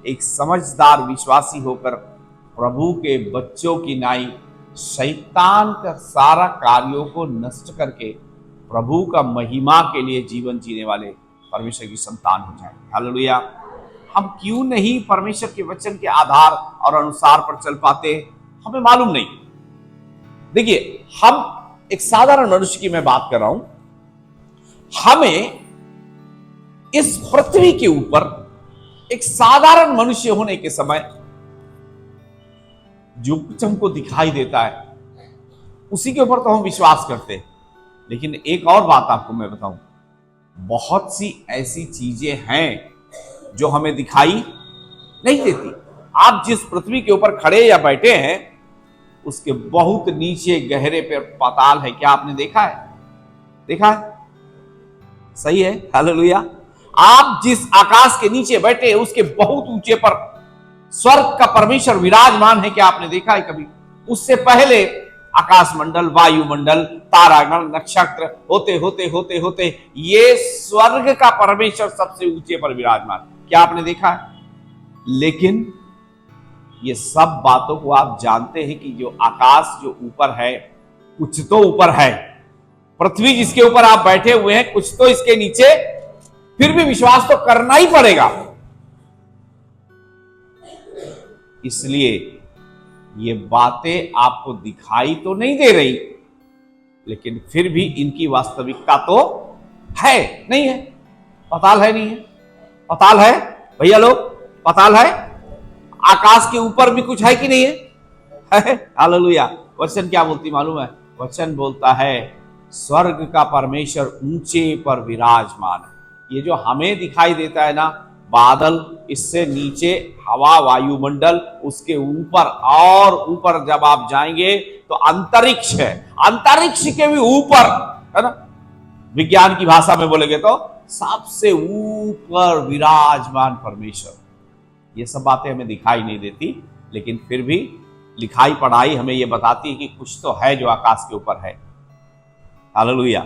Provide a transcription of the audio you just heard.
एक समझदार विश्वासी होकर प्रभु के बच्चों की नाई शैतान का सारा कार्यों को नष्ट करके प्रभु का महिमा के लिए जीवन जीने वाले परमेश्वर की संतान हो जाए। हालेलुया। हम क्यों नहीं परमेश्वर के वचन के आधार और अनुसार पर चल पाते, हमें मालूम नहीं। देखिए, हम एक साधारण मनुष्य की मैं बात कर रहा हूं। हमें इस पृथ्वी के ऊपर एक साधारण मनुष्य होने के समय जो कुछ हमको दिखाई देता है उसी के ऊपर तो हम विश्वास करते हैं। लेकिन एक और बात आपको मैं बताऊं, बहुत सी ऐसी चीजें हैं जो हमें दिखाई नहीं देती। आप जिस पृथ्वी के ऊपर खड़े या बैठे हैं उसके बहुत नीचे गहरे पर पाताल है। क्या आपने देखा है? देखा है? सही है। हालेलुया। आप जिस आकाश के नीचे बैठे हैं उसके बहुत ऊंचे पर स्वर्ग का परमेश्वर विराजमान है। क्या आपने देखा है कभी? उससे पहले आकाश मंडल, वायुमंडल, तारागण, नक्षत्र होते होते होते होते ये स्वर्ग का परमेश्वर सबसे ऊंचे पर विराजमान। क्या आपने देखा है? लेकिन ये सब बातों को आप जानते हैं कि जो आकाश जो ऊपर है कुछ तो ऊपर है, पृथ्वी जिसके ऊपर आप बैठे हुए हैं कुछ तो इसके नीचे, फिर भी विश्वास तो करना ही पड़ेगा। इसलिए ये बातें आपको दिखाई तो नहीं दे रही, लेकिन फिर भी इनकी वास्तविकता तो है नहीं है? पाताल है नहीं है? पाताल है भैया लोग, पाताल है। आकाश के ऊपर भी कुछ है कि नहीं है? हालेलुया। वचन क्या बोलती मालूम है? वचन बोलता है स्वर्ग का परमेश्वर ऊंचे पर विराजमान है। ये जो हमें दिखाई देता है ना, बादल, इससे नीचे हवा, वायुमंडल, उसके ऊपर और ऊपर जब आप जाएंगे तो अंतरिक्ष है। अंतरिक्ष के भी ऊपर है ना, विज्ञान की भाषा में बोलेंगे तो सबसे ऊपर विराजमान परमेश्वर। ये सब बातें हमें दिखाई नहीं देती, लेकिन फिर भी लिखाई पढ़ाई हमें ये बताती है कि कुछ तो है जो आकाश के ऊपर है। हालेलुया।